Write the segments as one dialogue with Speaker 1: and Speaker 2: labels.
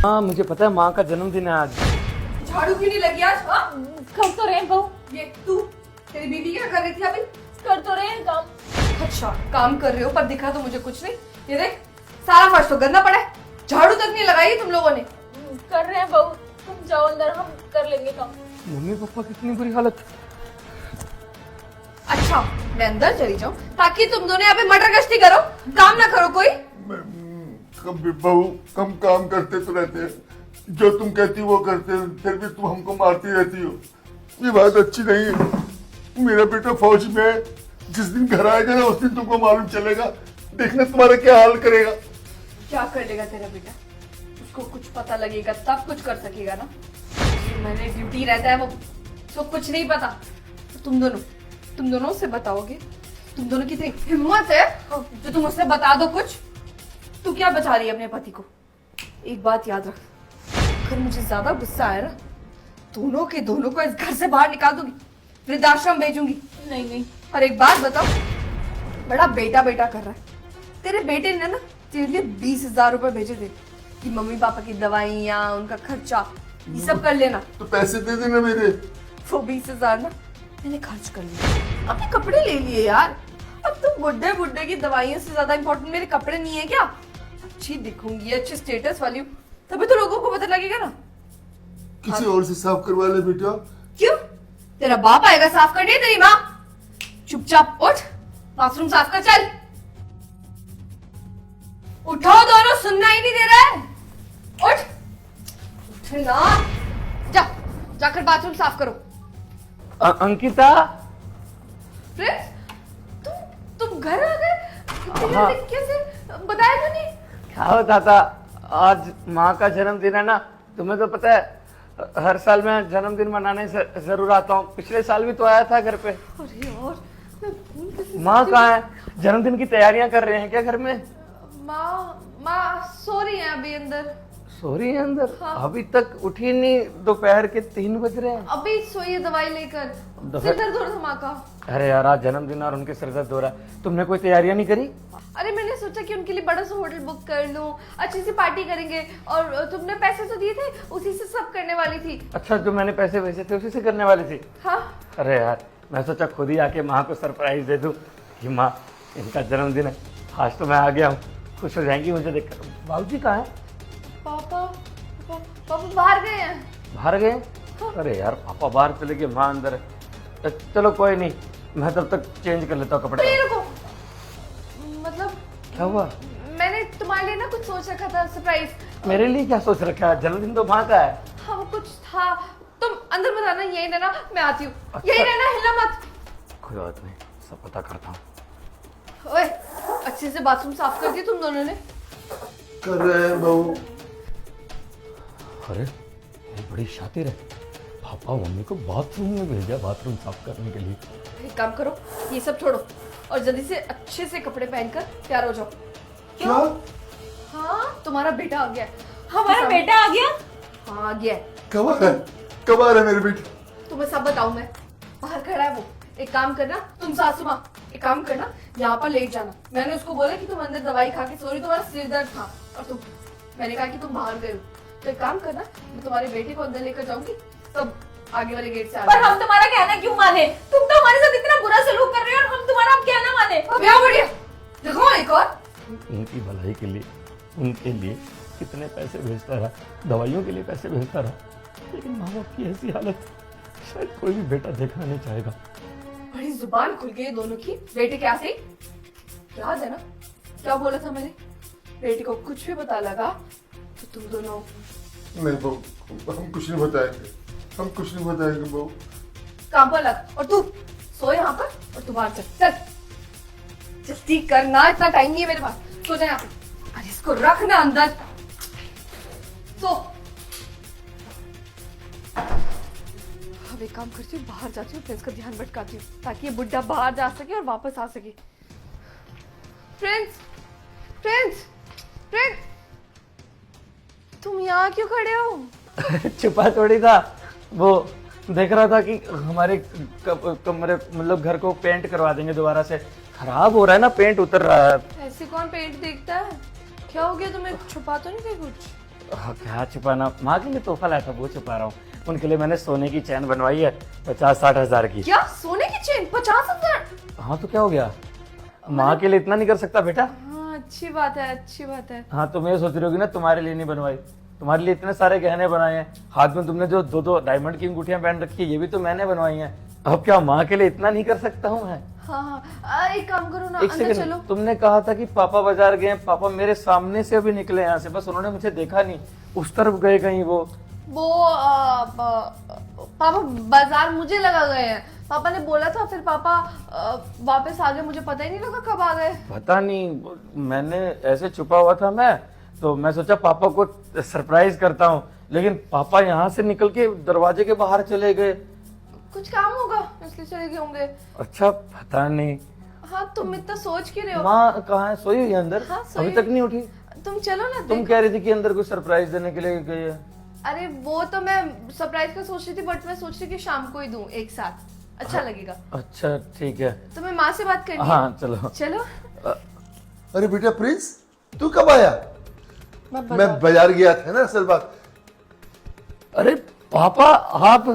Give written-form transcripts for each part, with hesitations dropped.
Speaker 1: हाँ मुझे पता है, माँ का जन्मदिन है आज।
Speaker 2: झाड़ू क्यों नहीं लगी आज? हाँ
Speaker 3: कर तो रहे हैं बहू।
Speaker 2: ये तू, तेरी बीवी क्या कर रही थी अभी?
Speaker 3: कर तो रहे हैं काम।
Speaker 2: अच्छा काम कर रहे हो, पर दिखा तो मुझे कुछ नहीं। ये देख, सारा फर्श तो गंदा पड़ा है, झाड़ू तक नहीं लगाई तुम लोगों ने।
Speaker 3: कर रहे हैं बहू, तुम जाओ अंदर, हम कर लेंगे काम।
Speaker 1: मम्मी पापा कितनी बुरी हालत।
Speaker 2: अच्छा मैं अंदर चली जाऊँ ताकि तुम दोनों यहाँ पे मटर गश्ती करो, काम ना करो कोई।
Speaker 4: कभी बहू कम काम करते तो रहते हैं, जो तुम कहती हो वो करते हो, फिर भी तुम हमको मारती रहती हो। ये बात अच्छी नहीं है। मेरा बेटा फौज में है, जिस दिन घर आएगा ना उस दिन तुमको मालूम चलेगा। देखना तुम्हारा क्या हाल करेगा।
Speaker 2: क्या कर लेगा तेरा बेटा? उसको कुछ पता लगेगा तब कुछ कर सकेगा ना। मैंने ड्यूटी रहता है, वो उसको कुछ नहीं पता। तो तुम दोनों से बताओगे? तुम दोनों की इतनी हिम्मत है जो तुम उससे बता दो कुछ? तू क्या बचा रही है अपने पति को? एक बात याद रख, अगर मुझे ज्यादा गुस्सा आया ना, दोनों के दोनों को इस घर से बाहर निकाल दूंगी, वृद्धाश्रम भेजूंगी।
Speaker 3: नहीं नहीं,
Speaker 2: और एक बात बताओ, बड़ा बेटा बेटा कर रहा है। तेरे बेटे ने ना तेरे लिए 20,000 रुपए भेजे थे कि मम्मी पापा की दवाइयाँ, उनका खर्चा, ये सब कर लेना।
Speaker 4: तो पैसे दे देना मेरे।
Speaker 2: वो 20,000 ना मैंने खर्च कर लिए, अपने कपड़े ले लिए यार। अब तुम बुड्ढे बुड्ढे की दवाइयों से ज्यादा इम्पोर्टेंट मेरे कपड़े नहीं है क्या? अच्छी दिखूंगी, अच्छे स्टेटस वाली हूँ, तभी तो लोगों को पता लगेगा ना।
Speaker 4: किसी और से साफ करवा ले बेटा।
Speaker 2: क्यों? तेरा बाप आएगा साफ करने, तेरी माँ? चुपचाप उठ, बाथरूम साफ कर चल। उठो दोनों, सुनना ही नहीं दे रहा है। उठ, उठना। जा, जाकर बाथरूम साफ करो।
Speaker 1: अंकिता।
Speaker 2: प्रिंस, तुम घर आ गए?
Speaker 1: हाँ।
Speaker 2: कैसे बताया क्यों नहीं?
Speaker 1: क्या होता था, आज माँ का जन्मदिन है ना, तुम्हें तो पता है हर साल मैं जन्मदिन मनाने से जरूर आता हूँ। पिछले साल भी तो आया था घर पे।
Speaker 2: अरे यार, मैं भूल कैसे
Speaker 1: माँ
Speaker 2: सकती
Speaker 1: कहाँ है? जन्मदिन की तैयारियां कर रहे हैं क्या घर में?
Speaker 2: हूँ? माँ सो रही है अभी अंदर।
Speaker 1: सो रही है अंदर?
Speaker 2: हाँ।
Speaker 1: अभी तक उठी नहीं, दोपहर के 3 बज रहे हैं।
Speaker 2: अभी सोई है दवाई लेकर। सिर दर्द हो रहा था माँ का।
Speaker 1: अरे यार आज जन्मदिन और उनके सिर दर्द हो रहा है। तुमने कोई तैयारियां नहीं करी?
Speaker 2: अरे मैंने सोचा कि उनके लिए बड़ा सा होटल बुक कर लूं, अच्छी सी पार्टी करेंगे, और तुमने पैसे तो दिए थे, उसी से सब करने वाली थी।
Speaker 1: अच्छा, जो मैंने पैसे भेजे थे उसी से करने वाली थी?
Speaker 2: हाँ।
Speaker 1: अरे यार मैं सोचा खुद ही आके माँ को सरप्राइज दे दूं कि माँ इनका जन्मदिन है। आज तो मैं आ गया हूँ, खुश हो जाएंगी मुझे देखकर। बाबूजी कहाँ है?
Speaker 2: पापा बाहर गए हैं।
Speaker 1: बाहर गए? अरे यार पापा बाहर चले गए, माँ अंदर है। चलो कोई नहीं, मैं तब तक चेंज कर लेता हूँ
Speaker 2: तो
Speaker 1: कपड़े।
Speaker 2: ये रुको, मतलब
Speaker 1: क्या हुआ?
Speaker 2: मैंने तुम्हारे लिए ना कुछ सोच रखा था सरप्राइज।
Speaker 1: मेरे लिए क्या सोच रखा है? जन्मदिन तो माँ का है।
Speaker 2: हाँ वो कुछ था, तुम अंदर मत आना, यही रहना, मैं आती हूँ।
Speaker 1: अच्छा।
Speaker 2: यही रहना, हिलना मत।
Speaker 1: कोई बात नहीं, सब पता करता हूँ।
Speaker 2: ओए, अच्छे से बाथरूम साफ कर दिया तुम दोनों ने?
Speaker 4: कर रहे हैं बहू।
Speaker 1: अरे ये बड़ी शातिर है, पापा मम्मी को बाथरूम में भेजा बाथरूम साफ करने के लिए।
Speaker 2: एक काम करो, ये सब छोड़ो और जल्दी से अच्छे से कपड़े पहनकर तैयार हो जाओ।
Speaker 4: क्या?
Speaker 2: हाँ तुम्हारा बेटा आ गया है।
Speaker 3: हमारा बेटा आ गया?
Speaker 2: हाँ आ गया है।
Speaker 4: कब आ है? कब आ रहा है मेरे बेटे?
Speaker 2: तुम्हें सब बताऊं मैं, बाहर खड़ा है वो। एक काम करना, तुम सासू माँ, एक काम करना, यहाँ पर लेट जाना। मैंने उसको बोला कि तुम अंदर दवाई खा के सो रही, तुम्हारा सिर दर्द था, और मैंने कहा कि तुम बाहर गए हो। तो एक काम करना, मैं तुम्हारे बेटे को अंदर लेकर जाऊंगी, तब आगे वाले गेट से आ
Speaker 3: पर हम तुम्हारा कहना क्यों माने? तुम तो हमारे साथ इतना बुरा सलूक कर रहे हो और हम तुम्हारा अब कहना माने?
Speaker 2: बढ़िया। देखो एक और,
Speaker 1: उनकी भलाई के लिए, उनके लिए कितने पैसे भेजता रहा, दवाइयों के लिए पैसे भेजता रहा, लेकिन माँ बाप की ऐसी हालत शायद कोई भी बेटा देखना नहीं चाहेगा।
Speaker 2: बड़ी जुबान खुल गई दोनों की। बेटे क्या से याद है ना क्या बोला था मैंने? बेटे को कुछ भी पता लगा तो तुम दोनों।
Speaker 4: नहीं बहू, हम कुछ नहीं बताएंगे, हम कुछ नहीं बताएंगे बहू।
Speaker 2: काम पर लग, और तू सो यहाँ पर और तू बाहर चल। जल्दी करना, इतना टाइम नहीं है मेरे पास। सो जा यहाँ पे। अरे इसको रखना अंदर। सो अब एक काम करती हूँ, बाहर जाती हूँ, प्रिंस का ध्यान भटकाती हूँ ताकि ये बुड्ढा बाहर जा सके और वापस आ सके। प्रिंस, प्रिंस, प्रिंस, तुम यहाँ क्यों खड़े हो?
Speaker 1: छुपा थोड़ी था, वो देख रहा था कि हमारे कमरे मतलब घर को पेंट करवा देंगे दोबारा से। खराब हो रहा है ना, पेंट उतर रहा है।
Speaker 2: ऐसे कौन पेंट देखता है? क्या हो गया तुम्हें? छुपा तो नहीं गई कुछ?
Speaker 1: क्या छुपाना, माँ के लिए तोहफा लाया था वो छुपा रहा हूँ। उनके लिए मैंने सोने की चैन बनवाई है 50-60 हजार की।
Speaker 2: क्या सोने की चेन 50,000?
Speaker 1: हाँ तो क्या हो गया, माँ के लिए इतना नहीं कर सकता बेटा।
Speaker 2: हाँ अच्छी बात है, अच्छी बात है।
Speaker 1: हाँ तुम ये सोच रही होगी ना तुम्हारे लिए नहीं बनवाई, तुम्हारे लिए इतने सारे गहने बनाए हैं, हाथ में तुमने जो 2-2 डायमंड की अंगूठियां पहन रखी है ये भी तो मैंने बनवाई हैं। अब क्या माँ के लिए इतना नहीं कर सकता हूँ मैं?
Speaker 2: हाँ एक काम करो ना,
Speaker 1: एक
Speaker 2: अंदर चलो।
Speaker 1: सेकंड, तुमने कहा था कि पापा बाजार गए, पापा मेरे सामने से अभी निकले यहाँ से, बस उन्होंने मुझे देखा नहीं, उस तरफ गए कहीं वो
Speaker 2: पापा बाजार मुझे लगा गए हैं। पापा ने बोला था, फिर पापा वापस आ गए, मुझे पता ही नहीं लगा कब आ गए।
Speaker 1: पता नहीं, मैंने ऐसे छुपा हुआ था मैं, तो मैं सोचा पापा को सरप्राइज करता हूँ, लेकिन पापा यहाँ से निकल के दरवाजे के बाहर चले गए।
Speaker 2: कुछ काम होगा इसलिए चले गए होंगे।
Speaker 1: अच्छा पता नहीं।
Speaker 2: हाँ तुम इतना सोच क्यों रहे हो?
Speaker 1: माँ कहाँ है, सोई हुई है अंदर?
Speaker 2: हाँ, सोई
Speaker 1: अभी
Speaker 2: हुई।
Speaker 1: तक नहीं उठी?
Speaker 2: तुम चलो ना।
Speaker 1: तुम कह रही थी कि अंदर कुछ सरप्राइज देने के लिए गई है।
Speaker 2: अरे वो तो मैं सरप्राइज का सोच रही थी, बट मैं सोच रही कि शाम को ही दूं एक साथ, अच्छा लगेगा।
Speaker 1: अच्छा ठीक है।
Speaker 2: तुम्हें माँ से बात करनी है?
Speaker 1: हाँ चलो।
Speaker 2: चलो।
Speaker 4: अरे बेटा प्रिंस, तू कब आया? मैं बाजार गया था ना, असल बात।
Speaker 1: अरे पापा आप,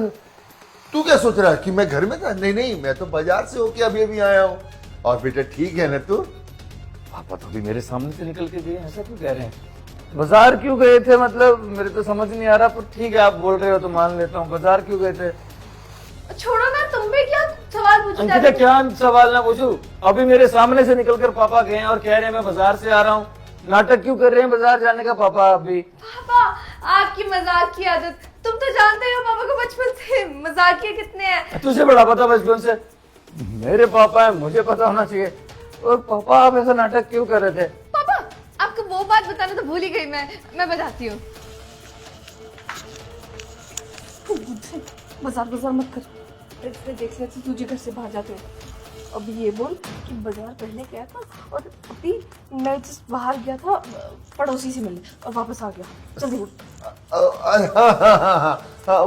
Speaker 4: तू क्या सोच रहा है कि मैं घर में था? नहीं नहीं, मैं तो बाजार से होके अभी अभी आया हूँ। और बेटा ठीक है ना तू?
Speaker 1: पापा तो अभी मेरे सामने से निकल के गए, ऐसा क्यों कह रहे हैं? बाजार क्यों गए थे मतलब, मेरे तो समझ नहीं आ रहा, पर ठीक है आप बोल रहे हो तो मान लेता हूँ। बाजार क्यों गए थे?
Speaker 2: छोड़ो ना, तुम भी क्या सवाल पूछते
Speaker 1: अंकिता क्या सवाल ना पूछू, अभी मेरे सामने से निकलकर पापा गए हैं और कह रहे हैं मैं बाजार से आ रहा हूँ। नाटक क्यों कर रहे हैं बाजार जाने का पापा आप भी?
Speaker 2: पापा आपकी मजाक की आदत, तुम तो जानते हो पापा को बचपन से मजाकिया कितने हैं।
Speaker 1: तुझे बड़ा पता बचपन से? मेरे पापा है, मुझे पता होना चाहिए। और पापा आप ऐसा नाटक क्यों कर रहे थे?
Speaker 2: पापा आपको वो बात बताना तो भूल ही गई मैं बताती हूँ। बाजार मत कर, इसने देख लिया तुझे घर से बाहर जाते हो। अभी ये बोल कि बाजार पहले गया था और अभी मैं जिस बाहर गया था पड़ोसी से मिलने और वापस आ गया। जल्दी बोल।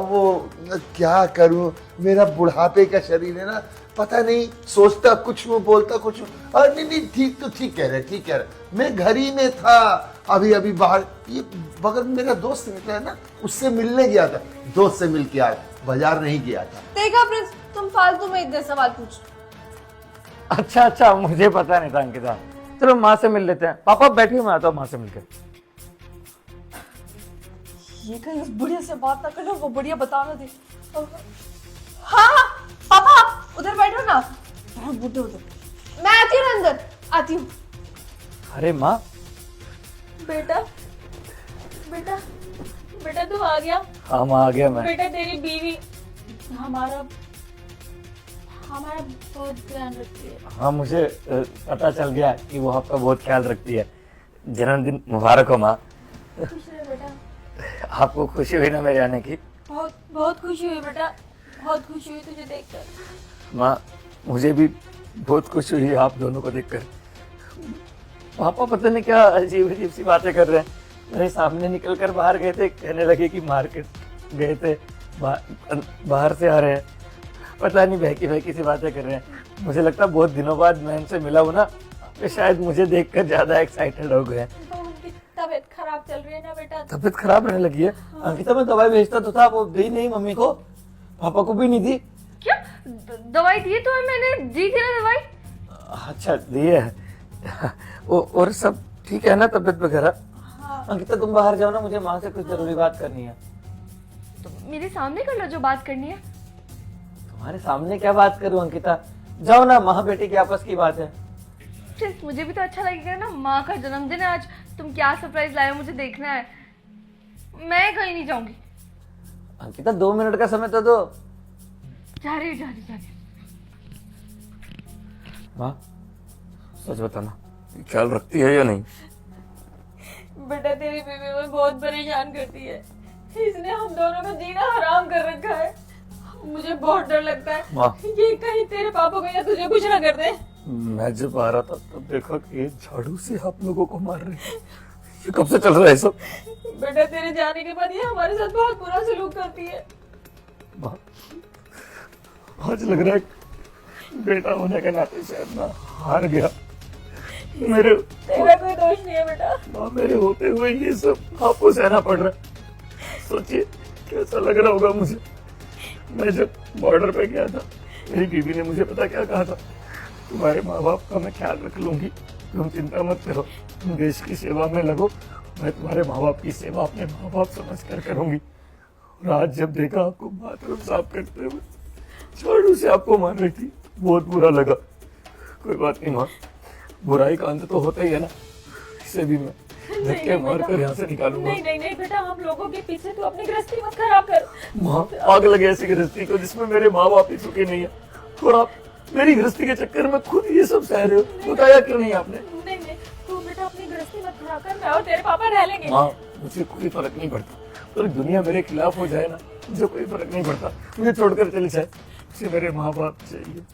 Speaker 4: वो क्या करूं, मेरा बुढ़ापे का शरीर है ना, पता नहीं सोचता कुछ हूँ बोलता कुछ हूँ। नहीं नहीं ठीक, तो ठीक कह रहे। मैं घर ही में था, अभी अभी बाहर, ये बगल में मेरा दोस्त रहता है ना, उससे मिलने गया था, दोस्त से मिल के आया, बाजार नहीं गया था।
Speaker 2: देखा प्रिंस, तुम फालतू में इतने सवाल पूछ।
Speaker 1: अच्छा मुझे पता नहीं था अंकिता, चलो माँ से मिल लेते हैं। पापा बैठिए, मैं आता हूँ माँ से मिलकर।
Speaker 2: ये कहीं उस बुढ़िया से बात ना करना, वो बुढ़िया बताना दे। हाँ पापा आप उधर बैठो ना, बुढ़े उधर, मैं आती हूँ अंदर, आती हूँ।
Speaker 1: अरे माँ।
Speaker 3: बेटा बेटा बेटा तू आ गया?
Speaker 1: हाँ माँ आ गया मैं।
Speaker 3: बेटा तेरी बीवी हमारा बहुत ध्यान रखती है।
Speaker 1: हाँ मुझे पता चल गया कि वो आपका बहुत ख्याल रखती है। जन्मदिन मुबारक हो माँ।
Speaker 3: खुश रहे बेटा।
Speaker 1: आपको खुशी हुई ना मेरे आने की?
Speaker 3: बहुत खुशी हुई बेटा, बहुत खुशी हुई तुझे देखकर।
Speaker 1: माँ मुझे भी बहुत खुशी हुई आप दोनों को देखकर। पापा पता नहीं क्या अजीब अजीब सी बातें कर रहे हैं, मेरे सामने निकल कर बाहर गए थे, कहने लगे कि मार्केट गए थे, बाहर से आ रहे हैं, पता नहीं बहकी सी बातें कर रहे हैं। मुझे लगता है बहुत दिनों बाद मैं इनसे मिला हूँ ना, तो शायद मुझे देखकर ज्यादा एक्साइटेड हो गए।
Speaker 3: उनकी तबीयत खराब चल रही है ना बेटा।
Speaker 1: तबीयत खराब रहने लगी है? अंकिता मैं दवाई भेजता तो था, वो दी नहीं मम्मी को, पापा को भी नहीं दी।
Speaker 2: क्या दवाई दी तो मैंने, दी थी ना दवाई।
Speaker 1: अच्छा दी है। और सब ठीक है ना तबीयत वगैरह? अंकिता तुम बाहर जाओ ना, मुझे माँ से कुछ जरूरी बात करनी है।
Speaker 2: तो मेरे सामने कर लो जो बात करनी है।
Speaker 1: तुम्हारे सामने क्या बात करूं अंकिता, जाओ ना, माँ बेटी की आपस की बात है।
Speaker 2: प्लीज मुझे भी तो अच्छा लगेगा ना, माँ का जन्मदिन है आज, तुम क्या सरप्राइज लाए हो मुझे देखना है। मैं कहीं नहीं जाऊंगी।
Speaker 1: अंकिता 2 मिनट का समय तो दो।
Speaker 2: जा रही हूँ।
Speaker 1: माँ सच बताना, ख्याल रखती है या नहीं?
Speaker 3: बेटा तेरी बीवी में बहुत परेशान करती है, इसने हम दोनों का जीना हराम कर रखा है। मुझे बहुत डर लगता है ये कहीं तेरे पापा को या तुझे कुछ ना कर दे।
Speaker 1: मैं जब आ रहा था तब देखा कि ये झाड़ू से आप लोगों को मार रहे हैं। ये कब से चल रहा है सब?
Speaker 3: बेटा तेरे जाने के बाद ये हमारे साथ बहुत बुरा सलूक करती है।
Speaker 1: माँ आज लग रहा है बेटा होने के नाते शायद मैं हार गया। मेरे
Speaker 3: तेरा कोई दोष नहीं है बेटा।
Speaker 1: माँ, मेरे होते हुए ये सब आपको सहना पड़ रहा है। सोचिए कैसा लग रहा होगा मुझे। मैं जब बॉर्डर पे गया था, मेरी बीवी ने मुझे पता क्या कहा था, तुम्हारे माँ बाप का मैं ख्याल रख लूंगी, तुम चिंता मत करो, तुम देश की सेवा में लगो, मैं तुम्हारे माँ बाप की सेवा अपने माँ बाप समझ कर करूंगी। और आज जब देखा आपको बाथरूम साफ करते हुए झाड़ू से आपको मार रही थी, बहुत बुरा लगा। कोई बात नहीं माँ, बुराई का अंत तो होता ही है ना, इसे भी मैं धक्के मार कर यहाँ से निकालूंगा।
Speaker 3: नहीं नहीं नहीं बेटा, हम लोगों के पीछे तू अपनी गृहस्थी मत खराब कर।
Speaker 1: माँ, आग लगे ऐसी गृहस्थी को जिसमें मेरे माँ बाप ही सुखी नहीं है, और आप मेरी गृहस्थी के चक्कर में खुद ये सब सह रहे हो। बताया क्यों नहीं आपने?
Speaker 3: नहीं नहीं, तू बेटा अपनी गृहस्थी मत खराब कर, मैं और तेरे पापा रह लेंगे।
Speaker 1: माँ, मुझे कोई फर्क नहीं पड़ता, पूरी दुनिया मेरे खिलाफ हो जाए ना, मुझे कोई फर्क नहीं पड़ता, मुझे छोड़कर चले जाए, मुझे मेरे माँ बाप चाहिए।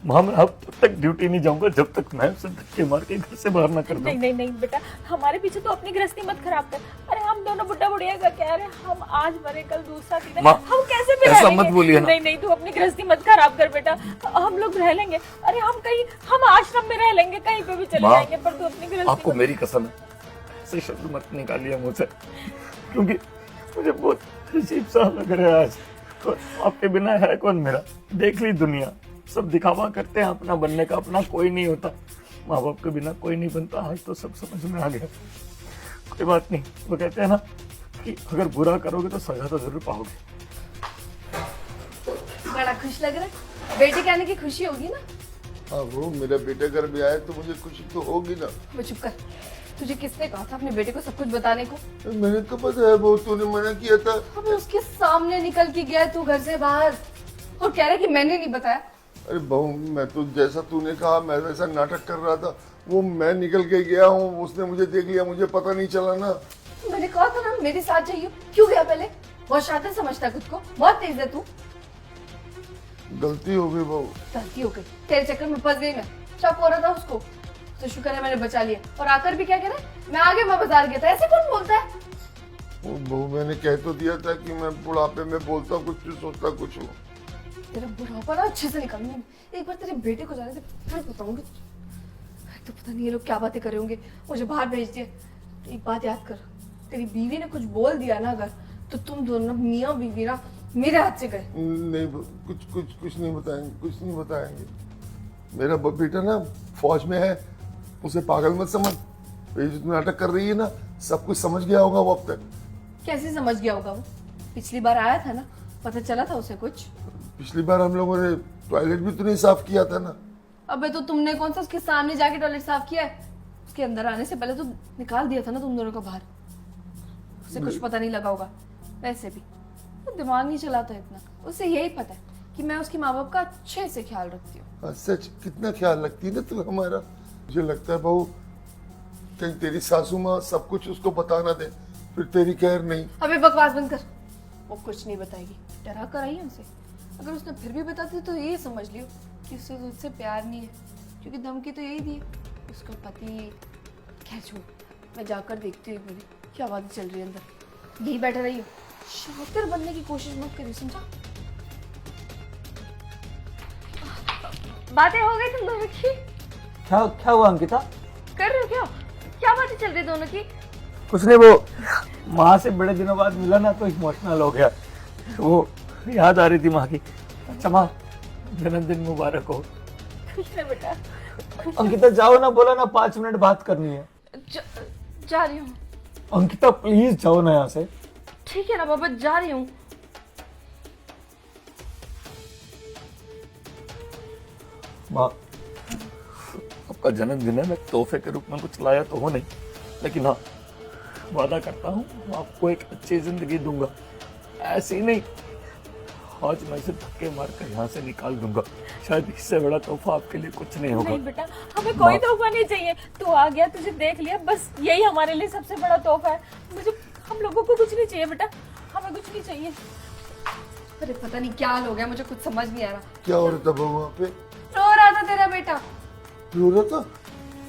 Speaker 1: माँ, मैं अब तक ड्यूटी नहीं जाऊंगा जब तक मैं उसे धक्के मार के घर से बाहर ना कर दूं।
Speaker 3: नहीं नहीं नहीं बेटा, हमारे पीछे तो अपनी गृहस्थी मत खराब कर। अरे हम दोनों बुढ़ा बुढ़िया का कह रहे, हम आज मरे कल दूसरा दिन,
Speaker 1: माँ,
Speaker 3: हम कैसे भी
Speaker 1: ऐसा
Speaker 3: रह लेंगे।
Speaker 1: मत बोलिए ना।
Speaker 3: नहीं नहीं, तू अपनी गृहस्थी मत खराब कर बेटा, हम लोग रह लेंगे। अरे हम आश्रम में रह लेंगे, कहीं पे भी चले
Speaker 1: माँ,
Speaker 3: जाएंगे, पर तू अपनी गृहस्थी
Speaker 1: आपको मेरी कसम है, ऐसे शब्द मत निकालिए मुझसे, क्योंकि मुझे बहुत अजीब सा लग रहा है आज। और आपके बिना है कौन मेरा? देख ली दुनिया, सब दिखावा करते हैं अपना बनने का, अपना कोई नहीं होता। माँ बाप के बिना कोई नहीं बनता, आज तो सब समझ में आ गया। कोई बात नहीं, वो कहते हैं ना कि अगर बुरा करोगे तो सजा तो जरूर पाओगे।
Speaker 2: बड़ा खुश लग रहा है, बेटे के आने की खुशी होगी ना?
Speaker 4: हाँ वो मेरा बेटा घर में आए तो मुझे खुशी तो होगी ना।
Speaker 2: वो चुप कर, तुझे किसने कहा था अपने बेटे को सब कुछ बताने को?
Speaker 4: मैंने तो पता है वो तूने मना किया था।
Speaker 2: अब उसके सामने निकल के गया तू घर से बाहर और कह रहा है कि मैंने नहीं बताया।
Speaker 4: अरे बहू, मैं तो जैसा तूने कहा मैं वैसा नाटक कर रहा था, वो मैं निकल के गया हूँ, उसने मुझे देख लिया, मुझे पता नहीं चला ना।
Speaker 2: मैंने कहा था ना मेरे साथ जाइए, क्यों गया पहले? बहुत शातिर समझता है खुद को, बहुत तेज है तू।
Speaker 4: गलती हो गई बहू।
Speaker 2: गलती हो गई, तेरे चक्कर में फंस गई मैं। शक हो रहा था उसको, तो शुक्र है मैंने बचा लिया। और आकर भी क्या कह रहा है, मैं आगे मैं बाजार गया था। ऐसे कौन बोलता है?
Speaker 4: वो बहू मैंने कह तो दिया था कि मैं बुढ़ापे में बोलता कुछ नहीं सोचता कुछ हूँ।
Speaker 2: तेरा बुढ़ापा ना अच्छे से निकालूंगी। एक बार तेरे बेटे को जाने से फिर बताऊंगी। तो पता नहीं ये लोग क्या बातें कर रहे होंगे, मुझे बाहर भेज दिया। एक बात याद कर, तेरी बीवी ने कुछ बोल दिया ना अगर, तो तुम दोनों मियाँ बीवी ना मेरे हाथ से गए।
Speaker 4: नहीं कुछ नहीं बताएंगे, कुछ नहीं बताएंगे। मेरा बेटा ना फौज में है, उसे पागल मत समझ। ये जो नाटक कर रही है ना, सब कुछ समझ गया होगा वो अब तक।
Speaker 2: कैसे समझ गया होगा वो? पिछली बार आया था ना, पता चला था उसे कुछ।
Speaker 4: पिछली बार हम लोगों ने टॉयलेट भी तो नहीं साफ किया था ना।
Speaker 2: अबे तो तुमने कौन सा उसके सामने जाके टॉयलेट साफ किया है? उसके अंदर आने से पहले तो निकाल दिया था ना तुम दोनों को बाहर। उसे कुछ पता नहीं लगा होगा। वैसे भी वो दिमाग नहीं चलाता इतना, उसे यही पता है कि मैं उसके माँ बाप का अच्छे से ख्याल रखती हूँ।
Speaker 4: हाँ, सच कितना ख्याल रखती है ना तू हमारा। मुझे लगता है बहू कहीं तेरी सासू माँ सब कुछ उसको बता ना दे, फिर तेरी खैर नहीं।
Speaker 2: अबे बकवास बंद कर, वो कुछ नहीं बताएगी, डरा कर आई है उसे। अगर उसने फिर भी बताती तो ये समझ लियो कि उससे तुझसे प्यार नहीं है, क्योंकि धमकी तो यही दी उसका पति। खैर छोड़, मैं जाकर देखती हूँ मेरी क्या बात चल रही है अंदर। यही बैठा रही हो, शातिर बनने की कोशिश मत करिए, समझा? बातें हो गई तुम दोनों की?
Speaker 1: क्या हुआ अंकिता?
Speaker 2: कर रहे हो क्या? क्या बातें चल रही दोनों की?
Speaker 1: कुछ नहीं, वो माँ से बड़े दिनों बाद मिला ना तो इमोशनल हो गया, वो याद आ रही थी माँ की। अच्छा माँ, जन्मदिन मुबारक हो।
Speaker 3: खुश रह बेटा।
Speaker 1: अंकिता जाओ ना, बोला ना 5 मिनट बात करनी है।
Speaker 2: जा रही हूँ।
Speaker 1: अंकिता प्लीज जाओ ना यहाँ से।
Speaker 2: ठीक है ना बाबा, जा रही हूँ।
Speaker 1: माँ, आपका जन्मदिन है, मैं तोहफे के रूप में कुछ लाया तो हो नहीं, लेकिन हाँ वादा करता हूँ आपको एक अच्छी जिंदगी दूंगा। ऐसी नहीं, आज मैं इसे धक्के मार कर यहाँ से निकाल दूंगा। शायद इससे बड़ा तोहफा आपके लिए कुछ नहीं होगा।
Speaker 3: नहीं बेटा, हमें कोई तोहफा नहीं चाहिए। तू आ गया, तुझे देख लिया, बस यही हमारे लिए सबसे बड़ा तोहफा है। मुझे हम लोगों को कुछ नहीं चाहिए बेटा, हमें कुछ नहीं चाहिए।
Speaker 2: अरे पता नहीं क्या हाल हो गया, मुझे कुछ समझ नहीं आ रहा।
Speaker 4: क्या हो रहा था बहू वहाँ पे?
Speaker 2: रो रहा था तेरा बेटा।
Speaker 4: रो रहा था?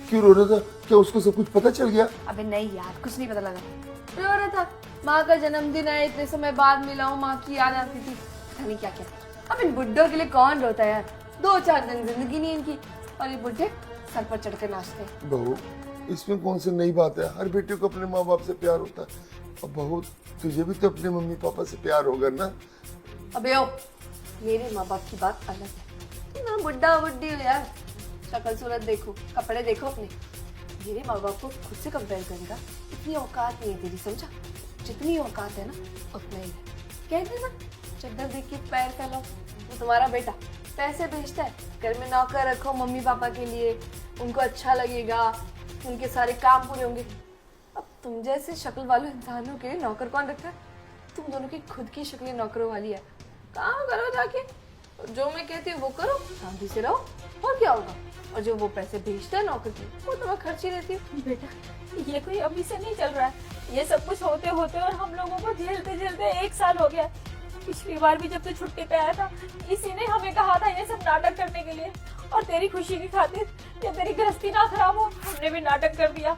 Speaker 4: क्यों रो रहा था? क्या उसको सब कुछ पता चल गया?
Speaker 2: अबे नहीं यार, कुछ नहीं पता लगा। रो रहा था, माँ का जन्मदिन है, इतने समय बाद मिला हूँ, माँ की याद आती थी, पता नहीं क्या क्या। अब इन बुड्ढों के लिए कौन रोता है यार? 2-4 दिन जिंदगी नहीं इनकी, और ये बुड्ढे सर पर चढ़ के नाचते हैं।
Speaker 4: बहू, इसमें कौन सी नई बात है? हर बेटे को अपने माँ बाप से प्यार होता है। और बहू, तुझे भी तो अपने मम्मी पापा से प्यार होगा ना?
Speaker 2: अबे ओ, मेरे माँ बाप की बात अलग है। तुम बुड्ढा बुड्ढी हो यार, शक्ल सूरत देखो, कपड़े देखो अपने। मेरे माँ बाप को खुद से कंपेयर करेगा, इतनी औकात नहीं है तेरी, समझा? जितनी औकात है ना उतना ही है। कहते ना, चद्दर देख के पैर फैलाओ। वो तुम्हारा बेटा पैसे भेजता है, घर में नौकर रखो मम्मी पापा के लिए, उनको अच्छा लगेगा, उनके सारे काम पूरे होंगे। अब तुम जैसे शक्ल वाले इंसानों के लिए नौकर कौन रखा है? तुम दोनों की खुद की शक्लें नौकरों वाली है। काम करो जाके, जो मैं कहती हूँ वो करो, शांति से रहो, और क्या होगा? और जो वो पैसे भेजता है नौकर की, वो तो मैं खर्च ही लेती हूँ।
Speaker 3: बेटा ये कोई अभी से नहीं चल रहा है, ये सब कुछ होते होते और हम लोगों को झेलते झेलते 1 साल हो गया। पिछली बार भी जब तू छुट्टी पे आया था, इसी ने हमें कहा था ये सब नाटक करने के लिए, और तेरी खुशी की खातिर, या तेरी गृहस्थी ना खराब हो, हमने भी नाटक कर दिया।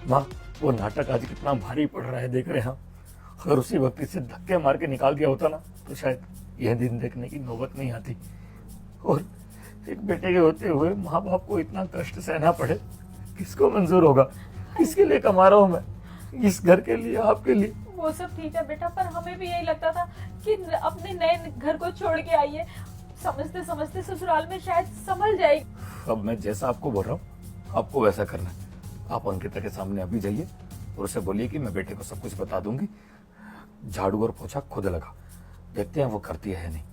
Speaker 1: माँ, वो नाटक आज कितना भारी पड़ रहा है देख रहे हैं हम। अगर उसी वक्त इसे धक्के मार के निकाल दिया होता ना, तो शायद यह दिन देखने की नौबत नहीं आती। और एक बेटे के होते हुए माँ बाप को इतना कष्ट सहना पड़े, किसको मंजूर होगा? किसके लिए कमा रहा हूँ मैं? इस घर के लिए, आपके लिए।
Speaker 3: वो सब ठीक है बेटा, पर हमें भी यही लगता था कि अपने नए घर को छोड़ के आइए, समझते समझते ससुराल में शायद संभल जाएगी।
Speaker 1: अब मैं जैसा आपको बोल रहा हूँ, आपको वैसा करना है। आप अंकिता के सामने अभी जाइए और उसे बोलिए कि मैं बेटे को सब कुछ बता दूंगी। झाड़ू और पोछा खुद लगा, देखते हैं वो करती है नहीं।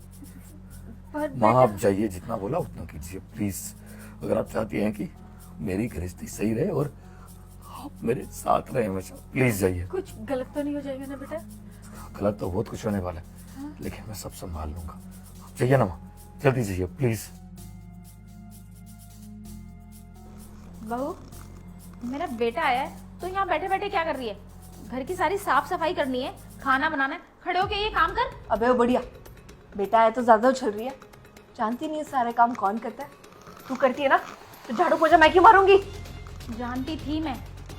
Speaker 3: पर
Speaker 1: माँ, आप जाइए, जितना बोला उतना कीजिए प्लीज। अगर आप चाहती हैं कि मेरी गृहस्थी सही रहे और आप मेरे साथ रहे हमेशा, प्लीज जाइए।
Speaker 3: कुछ गलत तो नहीं हो जाएगा ना बेटा?
Speaker 1: गलत तो बहुत कुछ होने वाला है, लेकिन मैं सब संभाल लूंगा। जाइए ना माँ, जल्दी जाइए प्लीज।
Speaker 5: बहू, मेरा बेटा आया है तो यहाँ बैठे बैठे क्या कर रही है? घर की सारी साफ सफाई करनी है, खाना बनाना है, खड़े होके ये काम कर।
Speaker 2: अबे वो बढ़िया, बेटा है तो ज्यादा उछल रही है। जानती नहीं है सारे काम कौन करता है? तू करती है ना, तो झाड़ू पोछा मैं क्यों मारूंगी?
Speaker 5: जानती थी मैं,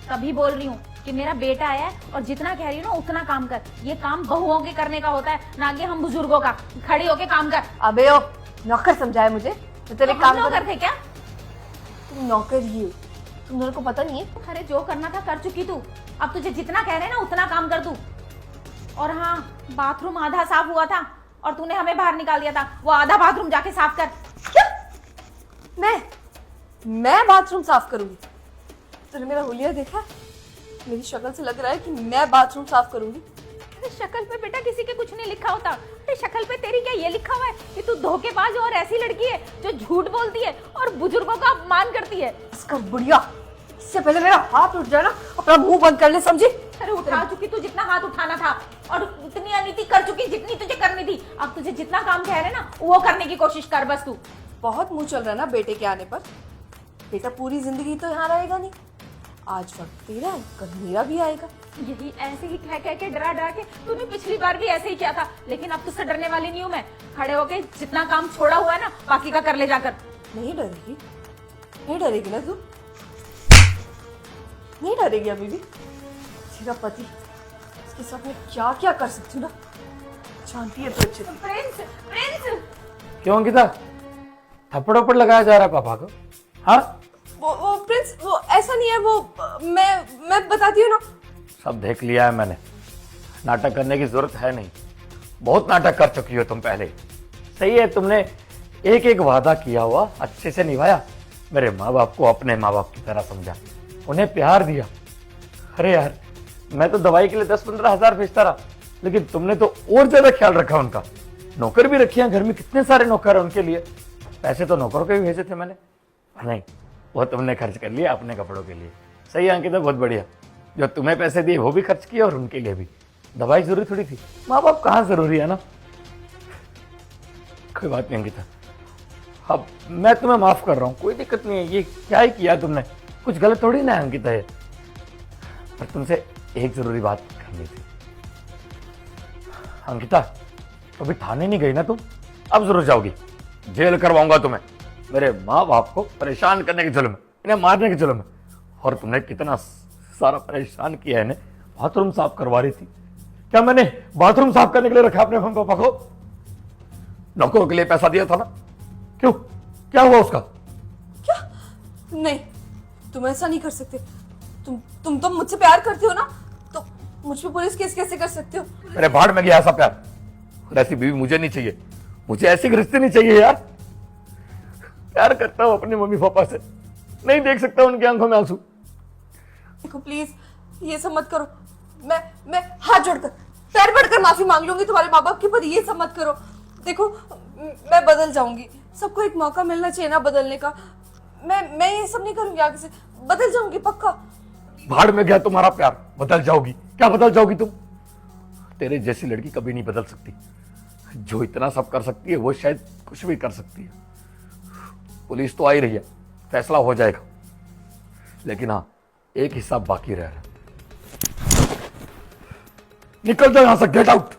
Speaker 5: तभी बोल रही हूँ कि मेरा बेटा आया है और जितना कह रही हूँ ना उतना काम कर। ये काम बहुओं के करने का होता है, ना कि हम बुजुर्गों का। खड़ी होके काम कर।
Speaker 2: अबे ओ, नौकर समझाया मुझे तो तेरे
Speaker 5: तो
Speaker 2: काम
Speaker 5: हम नौकर थे क्या?
Speaker 2: तुम नौकर ही हो, तुम दोनों को पता नहीं है?
Speaker 5: अरे जो करना था कर चुकी तू, अब तुझे जितना कह रहे हैं ना उतना काम कर तू। और हाँ, बाथरूम आधा साफ हुआ था और तूने हमें बाहर निकाल दिया था, वो आधा बाथरूम जाके साफ कर।
Speaker 2: क्या? मैं बाथरूम साफ करूंगी? तूने मेरा हुलिया देखा? मेरी शक्ल से लग रहा है कि मैं बाथरूम साफ करूंगी।
Speaker 5: अरे शक्ल पे बेटा किसी के कुछ नहीं लिखा होता। अरे शक्ल पे तेरी क्या ये लिखा हुआ है कि तू धोखेबाज और ऐसी लड़की है जो झूठ बोलती है और बुजुर्गों का अपमान करती है।
Speaker 2: इसका बुढ़िया, इससे पहले मेरा हाथ उठ जाए ना, अपना मुंह बंद कर ले, समझी?
Speaker 5: अरे उठा चुकी तू जितना हाथ उठाना था और उतनी अनीति कर चुकी जितनी तुझे करनी थी। अब तुझे जितना काम कह रहे ना वो करने की कोशिश कर बस तू।
Speaker 2: बहुत मुंह चल रहा है ना बेटे के आने पर। बेटा पूरी जिंदगी तो यहाँ रहेगा नहीं, आज वक्त तेरा है, कल मेरा भी आएगा।
Speaker 5: यही ऐसे ही कह कह के डरा डरा के तूने पिछली बार भी ऐसे ही किया था, लेकिन अब तुझसे डरने वाली नहीं हूँ मैं। खड़े होके जितना काम छोड़ा हुआ है ना बाकी का कर ले जाकर।
Speaker 2: नहीं डरेगी? नहीं डरेगी ना तू? नहीं डरेगी अभी भी? तेरा पति, इसके साथ मैं क्या क्या कर सकती हूँ ना, जानती है तो अच्छे से।
Speaker 5: Prince, Prince!
Speaker 1: क्यों अंकिता, थप्पड़ वप्पड़ लगाया जा रहा है पापा को? हाँ,
Speaker 2: वो प्रिंस, वो ऐसा नहीं है, वो मैं बताती हूँ ना।
Speaker 1: सब देख लिया है मैंने, नाटक करने की जरूरत है नहीं। बहुत नाटक कर चुकी हो तुम पहले। सही है, तुमने एक एक वादा किया हुआ अच्छे से निभाया। मेरे माँ बाप को अपने माँ बाप की तरह समझा, उन्हें प्यार दिया। अरे यार, मैं तो दवाई के लिए 10-15 हजार भेजता रहा, लेकिन तुमने तो और ज्यादा ख्याल रखा उनका। नौकर भी रखे हैं घर में, कितने सारे नौकर हैं उनके लिए। पैसे तो नौकरों के भी भेजे थे मैंने। नहीं, वो तुमने खर्च कर लिया अपने कपड़ों के लिए। सही है अंकिता, बहुत बढ़िया। जो तुम्हें पैसे दिए वो भी खर्च किए और उनके लिए भी। दवाई जरूरी थोड़ी थी, माँ बाप कहाँ जरूरी है ना। कोई बात नहीं अंकिता, अब मैं तुम्हें माफ कर रहा हूँ, कोई दिक्कत नहीं है। ये क्या ही किया तुमने, कुछ गलत थोड़ी ना है अंकिता है। पर तुमसे एक जरूरी बात करनी थी अंकिता। अभी थाने नहीं गई ना तुम, अब जरूर जाओगी। जेल करवाऊंगा तुम्हें, मेरे माँ बाप को परेशान करने के जुल्म में, इन्हें मारने के जुल्म में। और तुमने कितना सारा परेशान किया है इन्हें। बाथरूम साफ करवा रही थी, क्या मैंने बाथरूम साफ करने के लिए रखा अपने मम्मी पापा को? नौकरों के लिए पैसा दिया था ना, क्यों? क्या हुआ उसका?
Speaker 2: क्या? नहीं, तुम ऐसा नहीं कर सकते। तुम तो मुझसे प्यार करते हो ना, तो मुझ पे पुलिस केस कैसे कर सकते हो?
Speaker 1: अरे भाड़ में गया ऐसा प्यार, और ऐसी बीवी मुझे नहीं चाहिए, मुझे ऐसी रिश्ते नहीं चाहिए यार। प्यार करता हूँ अपने मम्मी पापा से, नहीं देख सकता उनकी आंखों में आंसू।
Speaker 2: देखो प्लीज ये सब मत करो। मैं हाथ जोड़कर पैर पड़कर माफी मांग लूंगी तुम्हारे माँ बाप के, पर ये सब मत करो। देखो मैं बदल जाऊंगी, सबको एक मौका मिलना चाहिए ना बदलने का। मैं ये सब नहीं करूंगी, आगे से बदल जाऊंगी पक्का।
Speaker 1: भाड़ में गया तुम्हारा प्यार, बदल जाओगी? क्या बदल जाओगी तुम? तेरे जैसी लड़की कभी नहीं बदल सकती। जो इतना सब कर सकती है वो शायद कुछ भी कर सकती है। पुलिस तो आ ही रही है, फैसला हो जाएगा, लेकिन हाँ एक हिसाब बाकी रह रहा है। निकल जाओ यहां से, गेट आउट।